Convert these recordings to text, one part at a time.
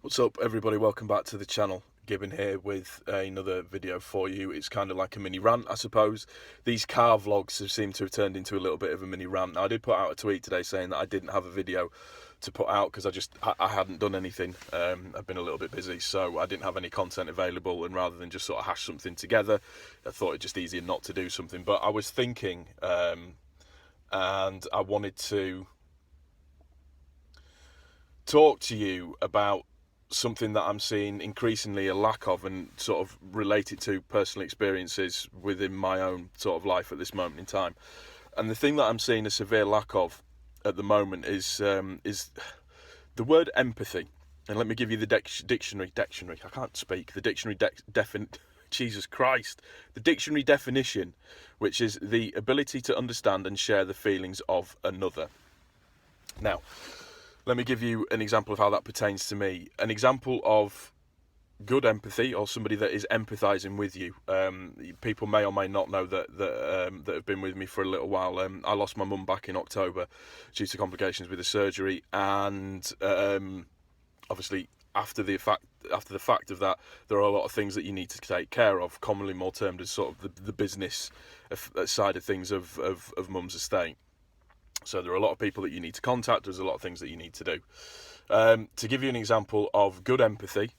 What's up, everybody? Welcome back to the channel. Gibbon here with another video for you. It's kind of like a mini rant, I suppose. These car vlogs have seemed to have turned into a little bit of a mini rant. Now, I did put out a tweet today saying that I didn't have a video to put out because I hadn't done anything. I've been a little bit busy, so I didn't have any content available, and rather than just sort of hash something together, I thought it just easier not to do something. But I was thinking, and I wanted to talk to you about something that I'm seeing increasingly a lack of, and sort of relate it to personal experiences within my own sort of life at this moment in time. And the thing that I'm seeing a severe lack of at the moment is the word empathy. And let me give you the dictionary. I can't speak. The dictionary Jesus Christ. The dictionary definition, which is the ability to understand and share the feelings of another. Now, let me give you an example of how that pertains to me. An example of good empathy, or somebody that is empathising with you. People may or may not know that have been with me for a little while. I lost my mum back in October due to complications with the surgery, and obviously after the fact of that, there are a lot of things that you need to take care of, commonly more termed as sort of the business side of things of mum's estate. So there are a lot of people that you need to contact. There's a lot of things that you need to do. To give you an example of good empathy,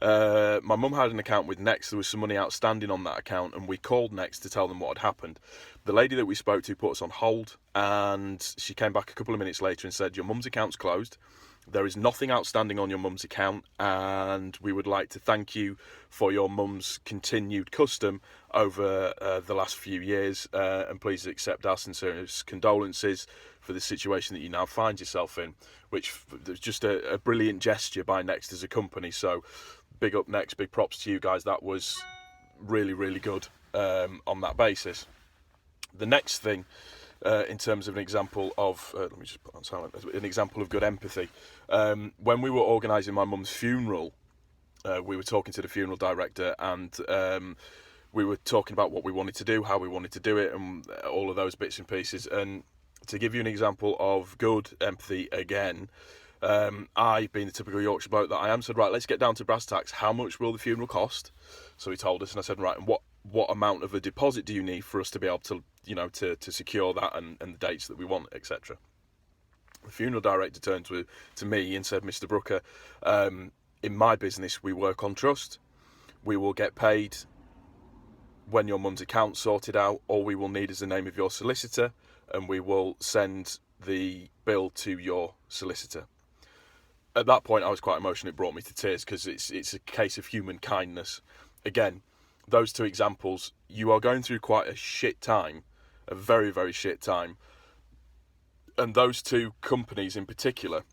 my mum had an account with Next. There was some money outstanding on that account, and we called Next to tell them what had happened. The lady that we spoke to put us on hold, and she came back a couple of minutes later and said, "Your mum's account's closed. There is nothing outstanding on your mum's account, and we would like to thank you for your mum's continued custom over the last few years, and please accept our sincerest condolences for the situation that you now find yourself in," which was just a brilliant gesture by Next as a company. So big up Next, big props to you guys. That was really, really good on that basis. The next thing, in terms of an example of, let me just put on silent, an example of good empathy. When we were organising my mum's funeral, we were talking to the funeral director, and we were talking about what we wanted to do, how we wanted to do it, and all of those bits and pieces. And to give you an example of good empathy again, I, being the typical Yorkshire bloke that I am, said, right, let's get down to brass tacks. How much will the funeral cost? So he told us, and I said, right, and what amount of a deposit do you need for us to be able to, to secure that and the dates that we want, etc. The funeral director turned to me and said, "Mr. Brooker, in my business, we work on trust. We will get paid when your mum's account's sorted out. All we will need is the name of your solicitor, and we will send the bill to your solicitor." At that point, I was quite emotional. It brought me to tears because it's a case of human kindness. Again, those two examples, you are going through quite a shit time, a very, very shit time. And those two companies in particular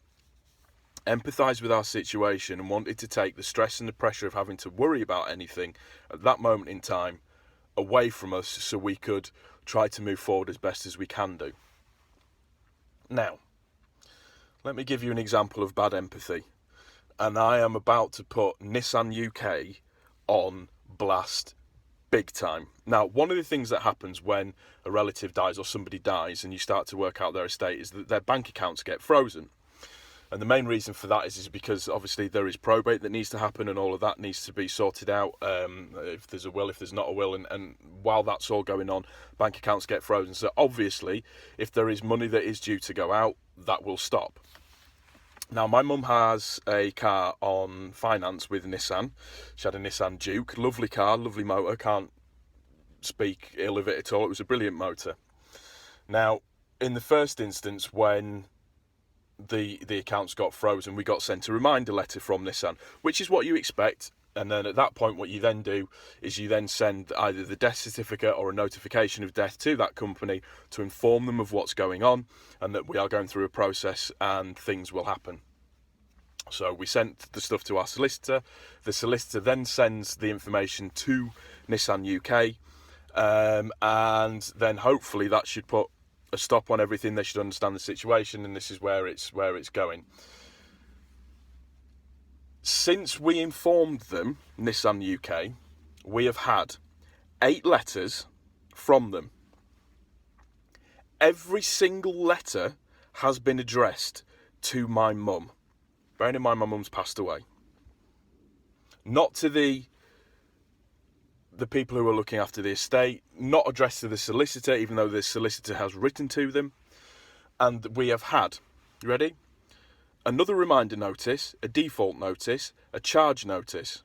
empathised with our situation and wanted to take the stress and the pressure of having to worry about anything at that moment in time away from us, so we could try to move forward as best as we can do. Now, let me give you an example of bad empathy. And I am about to put Nissan UK on blast big time. Now, one of the things that happens when a relative dies or somebody dies and you start to work out their estate is that their bank accounts get frozen. And the main reason for that is because obviously there is probate that needs to happen, and all of that needs to be sorted out. If there's a will, if there's not a will, and while that's all going on, bank accounts get frozen. So obviously, if there is money that is due to go out, that will stop. Now, my mum has a car on finance with Nissan. She had a Nissan Duke. Lovely car, lovely motor. Can't speak ill of it at all. It was a brilliant motor. Now, in the first instance, when the accounts got frozen, we got sent a reminder letter from Nissan, which is what you expect. And then at that point, what you then do is you then send either the death certificate or a notification of death to that company to inform them of what's going on and that we are going through a process and things will happen. So we sent the stuff to our solicitor. The solicitor then sends the information to Nissan UK, and then hopefully that should put a stop on everything. They should understand the situation, and this is where it's going. Since we informed them, Nissan UK, we have had 8 letters from them. Every single letter has been addressed to my mum. Bearing in mind my mum's passed away. not to the people who are looking after the estate, not addressed to the solicitor, even though the solicitor has written to them. And we have had, you ready? Another reminder notice, a default notice, a charge notice.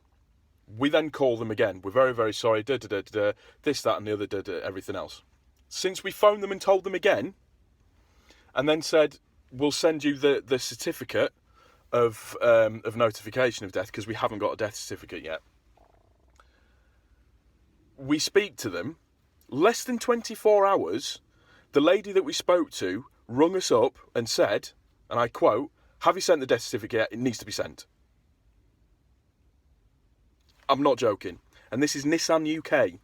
We then call them again. We're very, very sorry, this, that and the other, everything else. Since we phoned them and told them again, and then said, we'll send you the certificate of notification of death, because we haven't got a death certificate yet. We speak to them. Less than 24 hours, the lady that we spoke to rung us up and said, and I quote, "Have you sent the death certificate? It needs to be sent." I'm not joking. And this is Nissan UK,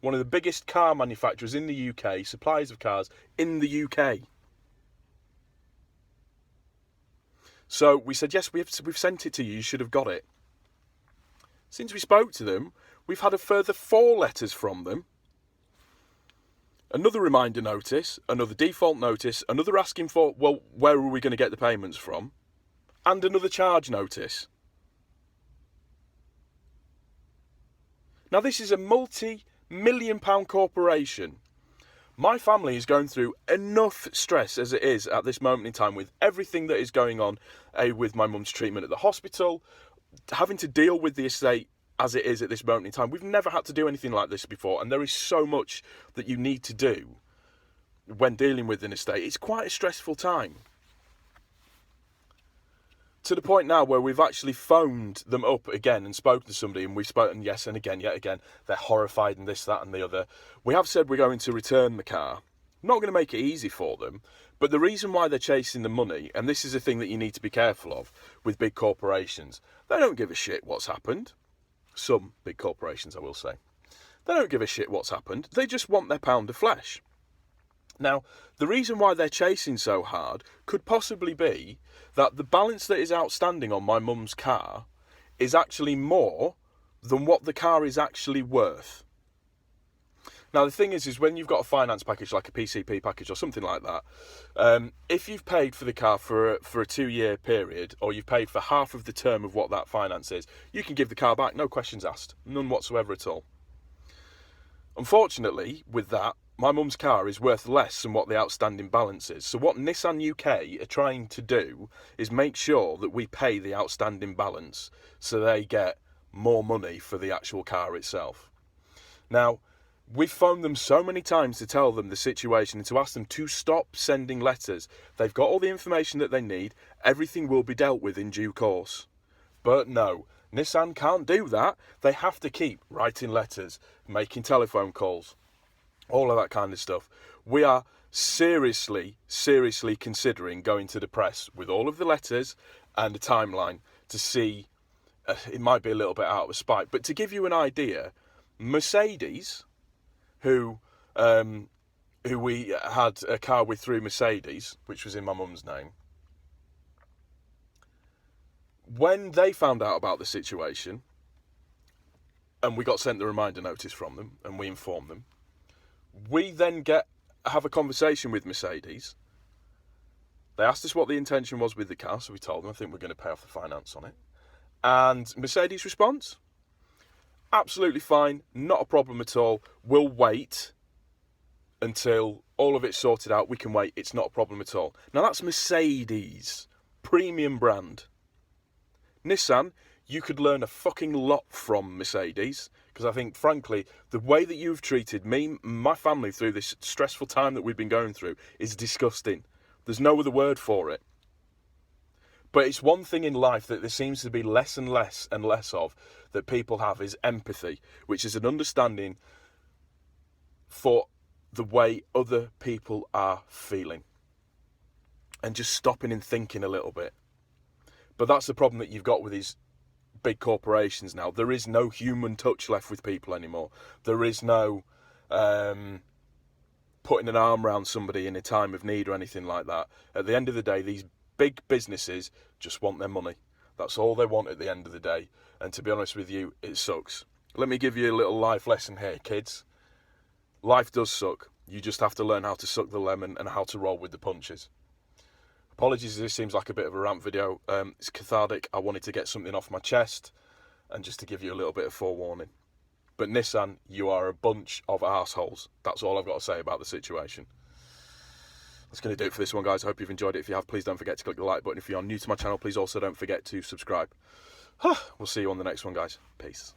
one of the biggest car manufacturers in the UK, suppliers of cars in the UK. So we said, yes, we've sent it to you. You should have got it. Since we spoke to them, we've had a further 4 letters from them. Another reminder notice, another default notice, another asking for, well, where are we going to get the payments from? And another charge notice. Now, this is a multi-million-pound corporation. My family is going through enough stress as it is at this moment in time with everything that is going on, with my mum's treatment at the hospital, having to deal with the estate as it is at this moment in time. We've never had to do anything like this before, and there is so much that you need to do when dealing with an estate. It's quite a stressful time. To the point now where we've actually phoned them up again and spoken to somebody, and we've spoken yes and again, yet again. They're horrified and this, that and the other. We have said we're going to return the car. I'm not going to make it easy for them, but the reason why they're chasing the money, and this is a thing that you need to be careful of with big corporations, they don't give a shit what's happened. Some big corporations, I will say. They don't give a shit what's happened. They just want their pound of flesh. Now, the reason why they're chasing so hard could possibly be that the balance that is outstanding on my mum's car is actually more than what the car is actually worth. Now, the thing is when you've got a finance package like a PCP package or something like that, if you've paid for the car for a 2-year period, or you've paid for half of the term of what that finance is, you can give the car back, no questions asked, none whatsoever at all. Unfortunately, with that, my mum's car is worth less than what the outstanding balance is. So what Nissan UK are trying to do is make sure that we pay the outstanding balance so they get more money for the actual car itself. Now, we've phoned them so many times to tell them the situation and to ask them to stop sending letters. They've got all the information that they need. Everything will be dealt with in due course. But no, Nissan can't do that. They have to keep writing letters, making telephone calls, all of that kind of stuff. We are seriously considering going to the press with all of the letters and a timeline to see. It might be a little bit out of spite, but to give you an idea, Mercedes, who we had a car with through Mercedes, which was in my mum's name, when they found out about the situation, and we got sent the reminder notice from them, and we informed them, we then have a conversation with Mercedes. They asked us what the intention was with the car, so we told them, I think we're going to pay off the finance on it. And Mercedes' response? Absolutely fine, not a problem at all. We'll wait until all of it's sorted out. We can wait, it's not a problem at all. Now that's Mercedes, premium brand. Nissan, you could learn a fucking lot from Mercedes, because I think, frankly, the way that you've treated me, my family, through this stressful time that we've been going through is disgusting. There's no other word for it. But it's one thing in life that there seems to be less and less and less of that people have, is empathy, which is an understanding for the way other people are feeling. And just stopping and thinking a little bit. But that's the problem that you've got with these big corporations now. There is no human touch left with people anymore. There is no putting an arm around somebody in a time of need or anything like that. At the end of the day, these big businesses just want their money. That's all they want at the end of the day. And to be honest with you, it sucks. Let me give you a little life lesson here, kids. Life does suck. You just have to learn how to suck the lemon and how to roll with the punches. Apologies if this seems like a bit of a rant video. It's cathartic. I wanted to get something off my chest. and just to give you a little bit of forewarning. But Nissan, you are a bunch of arseholes. That's all I've got to say about the situation. That's going to do it for this one, guys. I hope you've enjoyed it. If you have, please don't forget to click the like button. If you're new to my channel, please also don't forget to subscribe. We'll see you on the next one, guys. Peace.